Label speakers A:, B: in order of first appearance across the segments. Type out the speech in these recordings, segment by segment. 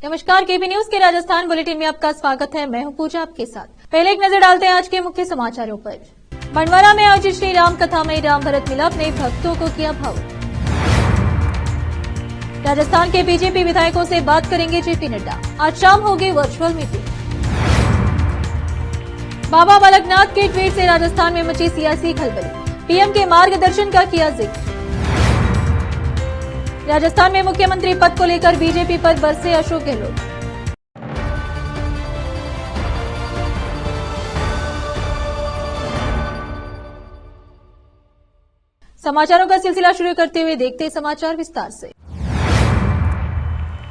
A: नमस्कार, केबी न्यूज के राजस्थान बुलेटिन में आपका स्वागत है। मैं हूं पूजा आपके साथ। पहले एक नजर डालते हैं आज के मुख्य समाचारों पर। मंडवारा में आयोजित श्री राम कथा में राम भरत मिलाप ने भक्तों को किया भावुक। राजस्थान के बीजेपी विधायकों से बात करेंगे जेपी नड्डा। आज शाम होगी वर्चुअल मीटिंग। बाबा बालकनाथ के ट्वीट से राजस्थान में मची सियासी खलबली। पीएम के मार्गदर्शन का किया जिक्र। राजस्थान में मुख्यमंत्री पद को लेकर बीजेपी पर बरसे अशोक गहलोत। समाचारों का सिलसिला शुरू करते हुए देखते हैं समाचार विस्तार से।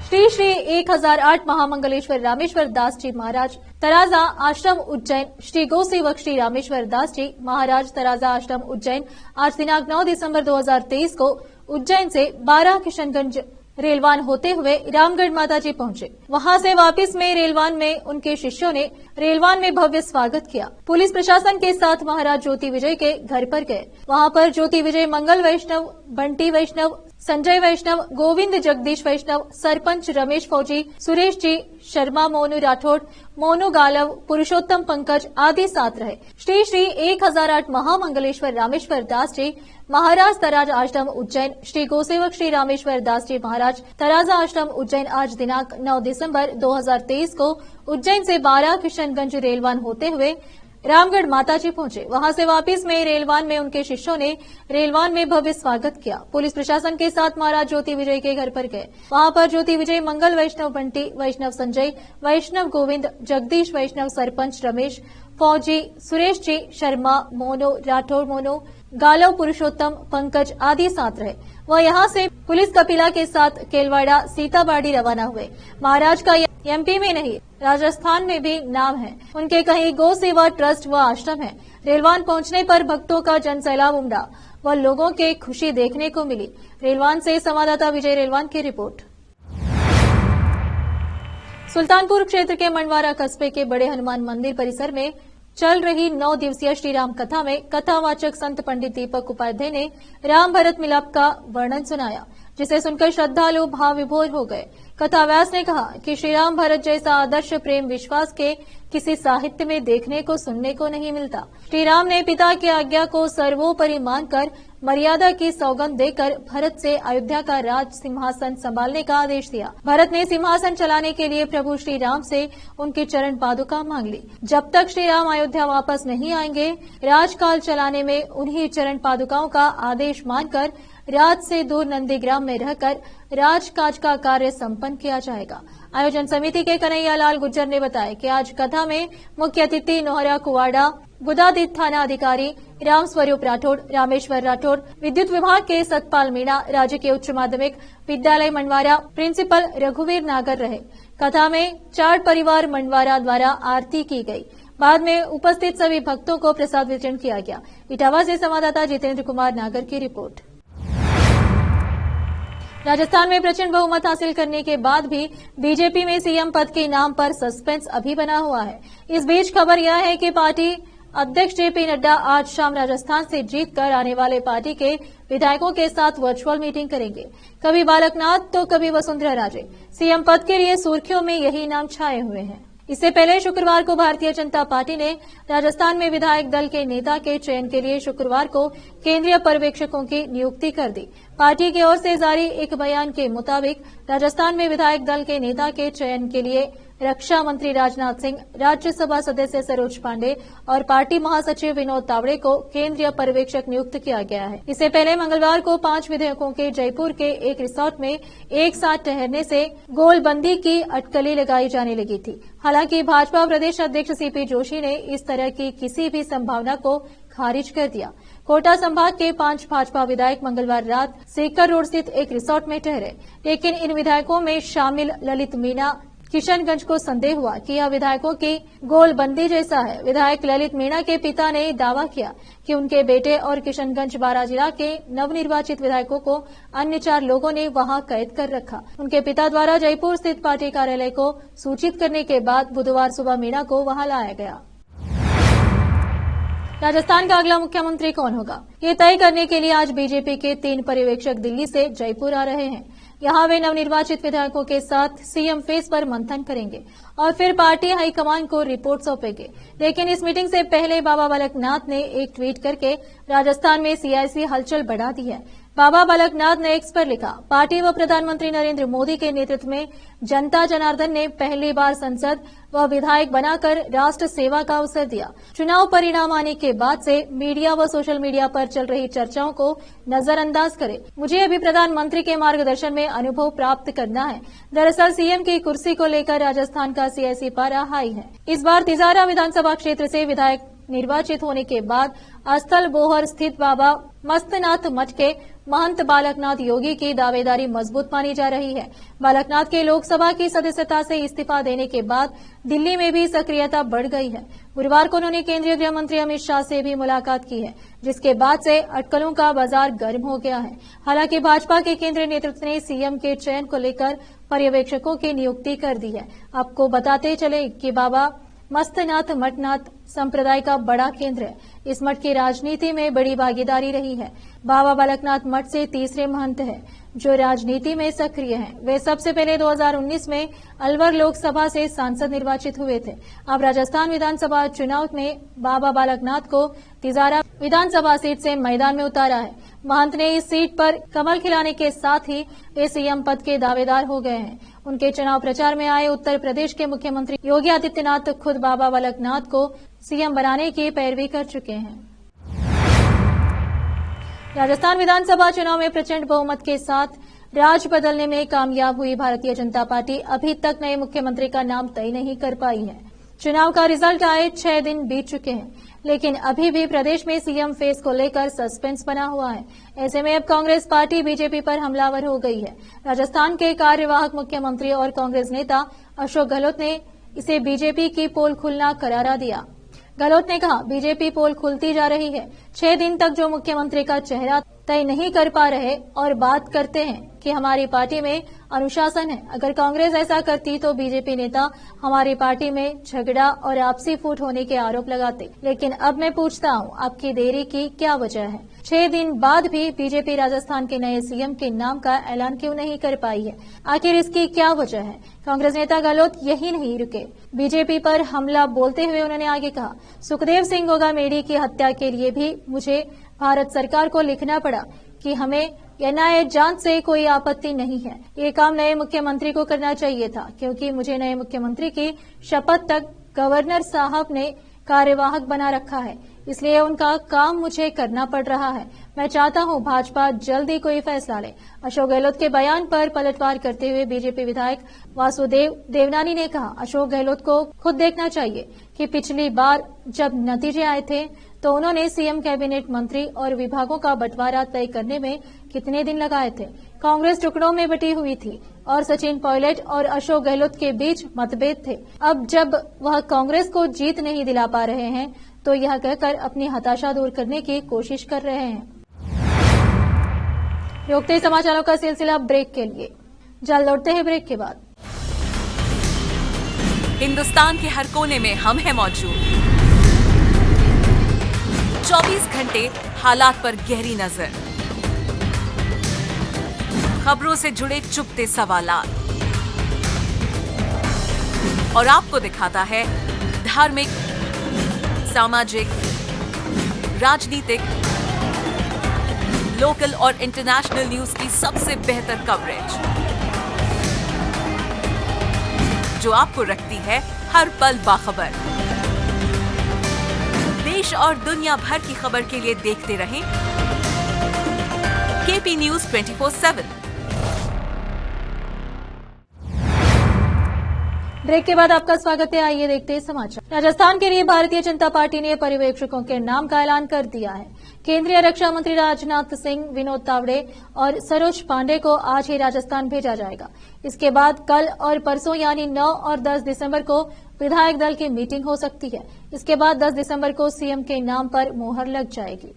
A: श्री श्री 1008 महामंगलेश्वर रामेश्वर दास जी महाराज तराजा आश्रम उज्जैन श्री गौ सेवक श्री रामेश्वर दास जी महाराज तराजा आश्रम उज्जैन आज दिनांक 9 दिसंबर 2023 को उज्जैन से 12 किशनगंज रेलवान होते हुए रामगढ़ माता जी पहुंचे। वहां से वापस में रेलवान में उनके शिष्यों ने रेलवान में भव्य स्वागत किया। पुलिस प्रशासन के साथ महाराज ज्योति विजय के घर पर गए। वहां पर ज्योति विजय मंगल वैष्णव, बंटी वैष्णव, संजय वैष्णव, गोविंद जगदीश वैष्णव, सरपंच रमेश फौजी, सुरेश जी शर्मा, मोनू राठौड़, मोनू गालव, पुरुषोत्तम पंकज आदि साथ रहे। श्री श्री 1008 महामंगलेश्वर रामेश्वर दास जी महाराज तराज आश्रम उज्जैन श्री गोसेवक श्री रामेश्वर दास जी महाराज तराजा आश्रम उज्जैन आज दिनांक 9 दिसंबर 2023 को उज्जैन से 12 किशनगंज रेलवान होते हुए रामगढ़ माता जी पहुंचे। वहां से वापस में रेलवान में उनके शिष्यों ने रेलवान में भव्य स्वागत किया। पुलिस प्रशासन के साथ महाराज ज्योति विजय के घर पर गए। वहां पर ज्योति विजय मंगल वैष्णव, बंटी वैष्णव, संजय वैष्णव, गोविंद जगदीश वैष्णव, सरपंच रमेश फौजी, सुरेश जी शर्मा, मोनो राठौड़, मोनो गालव, पुरुषोत्तम पंकज आदि साथ रहे। वह यहां से पुलिस कपिला के साथ केलवाड़ा सीताबाड़ी रवाना हुए। महाराज का एमपी में नहीं राजस्थान में भी नाम है। उनके कहीं गौ सेवा ट्रस्ट व आश्रम है। रेलवान पहुंचने पर भक्तों का जनसैलाब उमड़ा व लोगों के खुशी देखने को मिली। रेलवान से संवाददाता विजय रेलवान की रिपोर्ट। सुल्तानपुर क्षेत्र के मंडवारा कस्बे के बड़े हनुमान मंदिर परिसर में चल रही 9 दिवसीय श्रीराम कथा में कथावाचक संत पंडित दीपक उपाध्याय ने राम भरत मिलाप का वर्णन सुनाया, जिसे सुनकर श्रद्धालु भाव विभोर हो गए। कथाव्यास ने कहा कि श्रीराम भरत जैसा आदर्श प्रेम विश्वास के किसी साहित्य में देखने को सुनने को नहीं मिलता। श्री राम ने पिता की आज्ञा को सर्वोपरि मानकर मर्यादा की सौगंध देकर भरत से अयोध्या का राज सिंहासन संभालने का आदेश दिया। भरत ने सिंहासन चलाने के लिए प्रभु श्री राम से उनकी चरण पादुका मांग ली। जब तक श्री राम अयोध्या वापस नहीं आएंगे, राजकाल चलाने में उन्हीं चरण पादुकाओं का आदेश मानकर राज से दूर नंदीग्राम में रहकर राजकाज का कार्य संपन्न किया जाएगा। आयोजन समिति के कन्हैया लाल गुज्जर ने बताया कि आज कथा में मुख्य अतिथि नोहरा कुवाड़ा, गुदादीत थाना अधिकारी राम स्वरूप राठौड़, रामेश्वर राठौड़, विद्युत विभाग के सतपाल मीणा, राज्य के उच्च माध्यमिक विद्यालय मंडवारा प्रिंसिपल रघुवीर नागर रहे। कथा में 4 परिवार मंडवारा द्वारा आरती की गई। बाद में उपस्थित सभी भक्तों को प्रसाद वितरण किया गया। इटावा से संवाददाता जितेंद्र कुमार नागर की रिपोर्ट। राजस्थान में प्रचंड बहुमत हासिल करने के बाद भी बीजेपी में सीएम पद के नाम पर सस्पेंस अभी बना हुआ है। इस बीच खबर यह है कि पार्टी अध्यक्ष जेपी नड्डा आज शाम राजस्थान से जीतकर आने वाले पार्टी के विधायकों के साथ वर्चुअल मीटिंग करेंगे। कभी बालकनाथ तो कभी वसुंधरा राजे। सीएम पद के लिए सुर्खियों में यही नाम छाए हुए हैं। इससे पहले शुक्रवार को भारतीय जनता पार्टी ने राजस्थान में विधायक दल के नेता के चयन के लिए शुक्रवार को केंद्रीय पर्यवेक्षकों की नियुक्ति कर दी। पार्टी की ओर से जारी एक बयान के मुताबिक राजस्थान में विधायक दल के नेता के चयन के लिए रक्षा मंत्री राजनाथ सिंह, राज्यसभा सदस्य सरोज पांडे और पार्टी महासचिव विनोद तावड़े को केंद्रीय पर्यवेक्षक नियुक्त किया गया है। इससे पहले मंगलवार को 5 विधेयकों के जयपुर के एक रिसोर्ट में एक साथ ठहरने से गोलबंदी की अटकली लगाई जाने लगी थी। हालांकि भाजपा प्रदेश अध्यक्ष सीपी जोशी ने इस तरह की किसी भी संभावना को खारिज कर दिया। कोटा संभाग के 5 भाजपा विधायक मंगलवार रात सीकर रोड स्थित एक रिसोर्ट में ठहरे, लेकिन इन विधायकों में शामिल ललित मीणा किशनगंज को संदेह हुआ कि यह विधायकों की गोलबंदी जैसा है। विधायक ललित मीणा के पिता ने दावा किया कि उनके बेटे और किशनगंज बारां जिला के नवनिर्वाचित विधायकों को अन्य 4 लोगों ने वहां कैद कर रखा। उनके पिता द्वारा जयपुर स्थित पार्टी कार्यालय को सूचित करने के बाद बुधवार सुबह मीणा को वहां लाया गया। राजस्थान का अगला मुख्यमंत्री कौन होगा, ये तय करने के लिए आज बीजेपी के 3 पर्यवेक्षक दिल्ली से जयपुर आ रहे हैं। यहां वे नवनिर्वाचित विधायकों के साथ सीएम फेस पर मंथन करेंगे और फिर पार्टी हाईकमान को रिपोर्ट सौंपेंगे। लेकिन इस मीटिंग से पहले बाबा बालकनाथ ने एक ट्वीट करके राजस्थान में सियासी हलचल बढ़ा दी है। बाबा बालकनाथ ने एक्स पर लिखा, पार्टी व प्रधानमंत्री नरेंद्र मोदी के नेतृत्व में जनता जनार्दन ने पहली बार संसद व विधायक बनाकर राष्ट्र सेवा का अवसर दिया। चुनाव परिणाम आने के बाद से मीडिया व सोशल मीडिया पर चल रही चर्चाओं को नजरअंदाज करें। मुझे अभी प्रधानमंत्री के मार्गदर्शन में अनुभव प्राप्त करना है। दरअसल सीएम की कुर्सी को लेकर राजस्थान का सियासी पारा हाई है। इस बार तिजारा विधानसभा क्षेत्र से विधायक निर्वाचित होने के बाद अस्थल बोहर स्थित बाबा मस्तनाथ मठ के महंत बालकनाथ योगी की दावेदारी मजबूत मानी जा रही है। बालकनाथ के लोकसभा की सदस्यता से इस्तीफा देने के बाद दिल्ली में भी सक्रियता बढ़ गई है। गुरुवार को उन्होंने केंद्रीय गृह मंत्री अमित शाह से भी मुलाकात की है, जिसके बाद से अटकलों का बाजार गर्म हो गया है। हालांकि भाजपा के केंद्रीय नेतृत्व ने सीएम के चयन को लेकर पर्यवेक्षकों की नियुक्ति कर दी है। आपको बताते चले कि बाबा मस्तनाथ मठनाथ संप्रदाय का बड़ा केंद्र है। इस मठ की राजनीति में बड़ी भागीदारी रही है। बाबा बालकनाथ मठ से तीसरे महंत हैं जो राजनीति में सक्रिय हैं। वे सबसे पहले 2019 में अलवर लोकसभा से सांसद निर्वाचित हुए थे। अब राजस्थान विधानसभा चुनाव में बाबा बालकनाथ को तिजारा विधानसभा सीट से मैदान में उतारा है। महंत ने इस सीट पर कमल खिलाने के साथ ही वे सीएम पद के दावेदार हो गए हैं। उनके चुनाव प्रचार में आए उत्तर प्रदेश के मुख्यमंत्री योगी आदित्यनाथ खुद बाबा बालकनाथ को सीएम बनाने की पैरवी कर चुके हैं। राजस्थान विधानसभा चुनाव में प्रचंड बहुमत के साथ राज बदलने में कामयाब हुई भारतीय जनता पार्टी अभी तक नए मुख्यमंत्री का नाम तय नहीं कर पाई है। चुनाव का रिजल्ट आए 6 दिन बीत चुके हैं, लेकिन अभी भी प्रदेश में सीएम फेस को लेकर सस्पेंस बना हुआ है। ऐसे में अब कांग्रेस पार्टी बीजेपी पर हमलावर हो गई है। राजस्थान के कार्यवाहक मुख्यमंत्री और कांग्रेस नेता अशोक गहलोत ने इसे बीजेपी की पोल खुलना करारा दिया। गहलोत ने कहा, बीजेपी पोल खुलती जा रही है। 6 दिन तक जो मुख्यमंत्री का चेहरा तय नहीं कर पा रहे और बात करते हैं कि हमारी पार्टी में अनुशासन है। अगर कांग्रेस ऐसा करती तो बीजेपी नेता हमारी पार्टी में झगड़ा और आपसी फूट होने के आरोप लगाते। लेकिन अब मैं पूछता हूं, आपकी देरी की क्या वजह है? 6 दिन बाद भी बीजेपी राजस्थान के नए सीएम के नाम का ऐलान क्यों नहीं कर पाई है? आखिर इसकी क्या वजह है? कांग्रेस नेता गहलोत यही नहीं रुके। बीजेपी पर हमला बोलते हुए उन्होंने आगे कहा, सुखदेव सिंह गोगामेडी की हत्या के लिए भी मुझे भारत सरकार को लिखना पड़ा कि हमें एनआईए जांच से कोई आपत्ति नहीं है। ये काम नए मुख्यमंत्री को करना चाहिए था, क्योंकि मुझे नए मुख्यमंत्री की शपथ तक गवर्नर साहब ने कार्यवाहक बना रखा है, इसलिए उनका काम मुझे करना पड़ रहा है। मैं चाहता हूं भाजपा जल्दी कोई फैसला ले। अशोक गहलोत के बयान पर पलटवार करते हुए बीजेपी विधायक वासुदेव देवनानी ने कहा, अशोक गहलोत को खुद देखना चाहिए कि पिछली बार जब नतीजे आए थे तो उन्होंने सीएम कैबिनेट मंत्री और विभागों का बंटवारा तय करने में कितने दिन लगाए थे। कांग्रेस टुकड़ों में बटी हुई थी और सचिन पायलट और अशोक गहलोत के बीच मतभेद थे। अब जब वह कांग्रेस को जीत नहीं दिला पा रहे हैं तो यह कहकर अपनी हताशा दूर करने की कोशिश कर रहे हैं। रोकते समाचारों का सिलसिला ब्रेक के लिए, जल्द लौटते हैं ब्रेक के बाद।
B: हिंदुस्तान के हर कोने में हम हैं मौजूद। 24 घंटे हालात पर गहरी नजर, खबरों से जुड़े चुपते सवालात और आपको दिखाता है धार्मिक, सामाजिक, राजनीतिक, लोकल और इंटरनेशनल न्यूज की सबसे बेहतर कवरेज, जो आपको रखती है हर पल बाखबर। देश और दुनिया भर की खबर के लिए देखते रहें केपी न्यूज 24/7।
A: ब्रेक के बाद आपका स्वागत है। आइए देखते हैं समाचार। राजस्थान के लिए भारतीय जनता पार्टी ने पर्यवेक्षकों के नाम का ऐलान कर दिया है। केंद्रीय रक्षा मंत्री राजनाथ सिंह, विनोद तावड़े और सरोज पांडे को आज ही राजस्थान भेजा जाएगा। इसके बाद कल और परसों यानी 9 और 10 दिसंबर को विधायक दल की मीटिंग हो सकती है। इसके बाद 10 दिसंबर को सीएम के नाम पर मोहर लग जाएगी।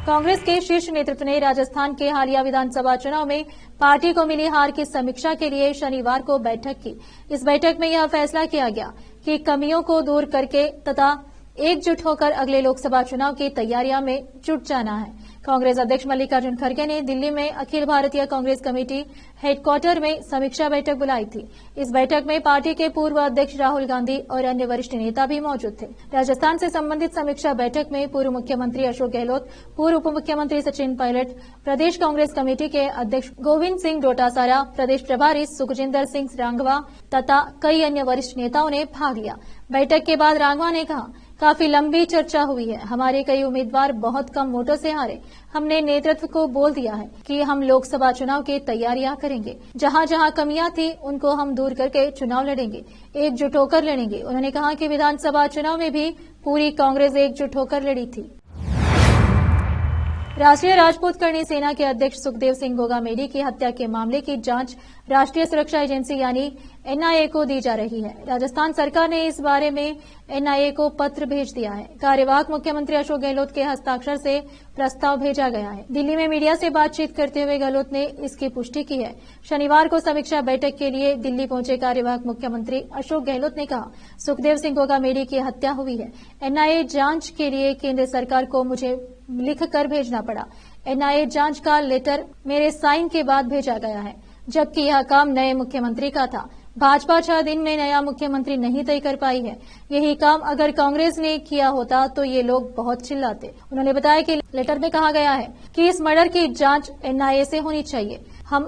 A: कांग्रेस के शीर्ष नेतृत्व ने राजस्थान के हालिया विधानसभा चुनाव में पार्टी को मिली हार की समीक्षा के लिए शनिवार को बैठक की। इस बैठक में यह फैसला किया गया कि कमियों को दूर करके तथा एकजुट होकर अगले लोकसभा चुनाव की तैयारियों में जुट जाना है। कांग्रेस अध्यक्ष मल्लिकार्जुन खड़गे ने दिल्ली में अखिल भारतीय कांग्रेस कमेटी हेडक्वार्टर में समीक्षा बैठक बुलाई थी। इस बैठक में पार्टी के पूर्व अध्यक्ष राहुल गांधी और अन्य वरिष्ठ नेता भी मौजूद थे। राजस्थान से संबंधित समीक्षा बैठक में पूर्व मुख्यमंत्री अशोक गहलोत, पूर्व उप मुख्यमंत्री सचिन पायलट, प्रदेश कांग्रेस कमेटी के अध्यक्ष गोविंद सिंह डोटासरा, प्रदेश प्रभारी सुखजिंदर सिंह रांगवा तथा कई अन्य वरिष्ठ नेताओं ने भाग लिया। बैठक के बाद रांगवा ने कहा, काफी लंबी चर्चा हुई है। हमारे कई उम्मीदवार बहुत कम वोटों से हारे। हमने नेतृत्व को बोल दिया है कि हम लोकसभा चुनाव की तैयारियां करेंगे। जहां जहां कमियां थी उनको हम दूर करके चुनाव लड़ेंगे, एकजुट होकर लड़ेंगे। उन्होंने कहा कि विधानसभा चुनाव में भी पूरी कांग्रेस एकजुट होकर लड़ी थी। राष्ट्रीय राजपूत करणी सेना के अध्यक्ष सुखदेव सिंह गोगामेडी की हत्या के मामले की जांच राष्ट्रीय सुरक्षा एजेंसी यानी एनआईए को दी जा रही है। राजस्थान सरकार ने इस बारे में एनआईए को पत्र भेज दिया है। कार्यवाहक मुख्यमंत्री अशोक गहलोत के हस्ताक्षर से प्रस्ताव भेजा गया है। दिल्ली में मीडिया से बातचीत करते हुए गहलोत ने इसकी पुष्टि की है। शनिवार को समीक्षा बैठक के लिए दिल्ली पहुंचे कार्यवाहक मुख्यमंत्री अशोक गहलोत ने कहा, सुखदेव सिंह गोगामेडी की हत्या हुई है। एनआईए जांच के लिए केंद्र सरकार को मुझे लिखकर भेजना पड़ा। एनआईए जांच का लेटर मेरे साइन के बाद भेजा गया है, जबकि यह काम नए मुख्यमंत्री का था। भाजपा 6 दिन में नया मुख्यमंत्री नहीं तय कर पाई है। यही काम अगर कांग्रेस ने किया होता तो ये लोग बहुत चिल्लाते। उन्होंने बताया कि लेटर में कहा गया है कि इस मर्डर की जांच एनआईए से होनी चाहिए। हमें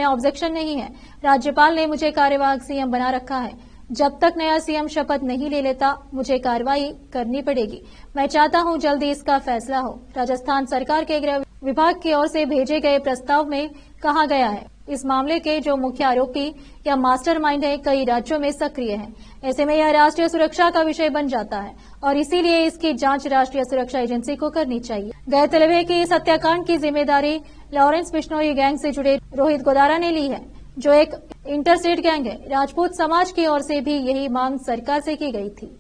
A: ऑब्जेक्शन नहीं है। राज्यपाल ने मुझे कार्यवाहक सीएम बना रखा है। जब तक नया सीएम शपथ नहीं ले लेता मुझे कार्रवाई करनी पड़ेगी। मैं चाहता हूं जल्दी इसका फैसला हो। राजस्थान सरकार के गृह विभाग की ओर से भेजे गए प्रस्ताव में कहा गया है, इस मामले के जो मुख्य आरोपी या मास्टरमाइंड है कई राज्यों में सक्रिय हैं। ऐसे में यह राष्ट्रीय सुरक्षा का विषय बन जाता है और इसीलिए इसकी जांच राष्ट्रीय सुरक्षा एजेंसी को करनी चाहिए। गौरतलब है कि इस हत्याकांड की जिम्मेदारी लॉरेंस बिश्नोई गैंग से जुड़े रोहित गोदारा ने ली है, जो एक इंटरस्टेट गैंग है। राजपूत समाज की ओर से भी यही मांग सरकार से की गई थी।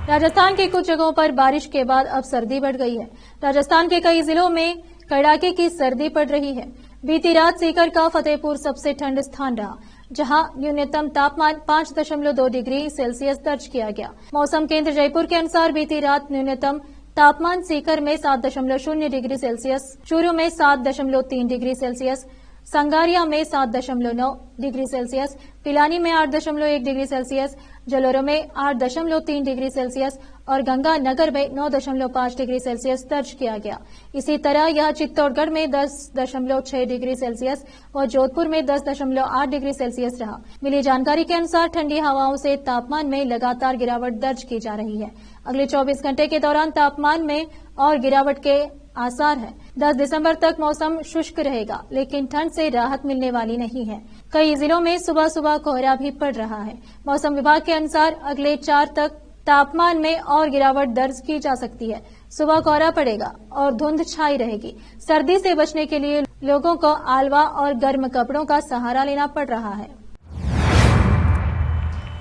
A: राजस्थान के कुछ जगहों पर बारिश के बाद अब सर्दी बढ़ गई है। राजस्थान के कई जिलों में कड़ाके की सर्दी पड़ रही है। बीती रात सीकर का फतेहपुर सबसे ठंड स्थान रहा, जहां न्यूनतम तापमान 5.2 डिग्री सेल्सियस दर्ज किया गया। मौसम केंद्र जयपुर के अनुसार बीती रात न्यूनतम तापमान सीकर में 7.0 डिग्री सेल्सियस, चूरू में 7.3 डिग्री सेल्सियस, संगारिया में 7.9 डिग्री सेल्सियस, पिलानी में 8.1 डिग्री सेल्सियस, जलोरो में 8.3 डिग्री सेल्सियस और गंगानगर में 9.5 डिग्री सेल्सियस दर्ज किया गया। इसी तरह यह चित्तौड़गढ़ में 10.6 डिग्री सेल्सियस और जोधपुर में 10.8 डिग्री सेल्सियस रहा। मिली जानकारी के अनुसार ठंडी हवाओं से तापमान में लगातार गिरावट दर्ज की जा रही है। अगले 24 घंटे के दौरान तापमान में और गिरावट के आसार है। 10 दिसंबर तक मौसम शुष्क रहेगा, लेकिन ठंड से राहत मिलने वाली नहीं है। कई जिलों में सुबह सुबह कोहरा भी पड़ रहा है। मौसम विभाग के अनुसार अगले 4 तक तापमान में और गिरावट दर्ज की जा सकती है। सुबह कोहरा पड़ेगा और धुंध छाई रहेगी। सर्दी से बचने के लिए लोगों को आलवा और गर्म कपड़ों का सहारा लेना पड़ रहा है।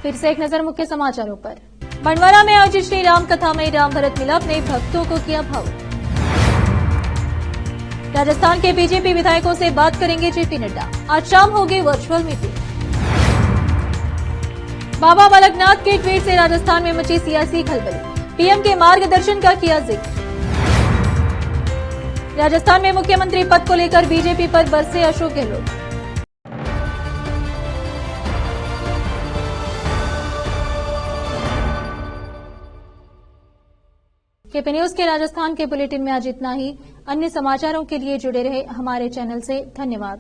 A: फिर से एक नजर मुख्य समाचारों पर। बंडवारा में आयोजित श्री राम कथा में राम भरत मिलाप ने भक्तों को किया भावुक। राजस्थान के बीजेपी विधायकों से बात करेंगे जेपी नड्डा। आज शाम होगी वर्चुअल मीटिंग। बाबा बालकनाथ के ट्वीट से राजस्थान में मची सियासी खलबली। पीएम के मार्गदर्शन का किया जिक्र। राजस्थान में मुख्यमंत्री पद को लेकर बीजेपी पर बरसे अशोक गहलोत। केपी न्यूज के राजस्थान के बुलेटिन में आज इतना ही। अन्य समाचारों के लिए जुड़े रहे हमारे चैनल से। धन्यवाद।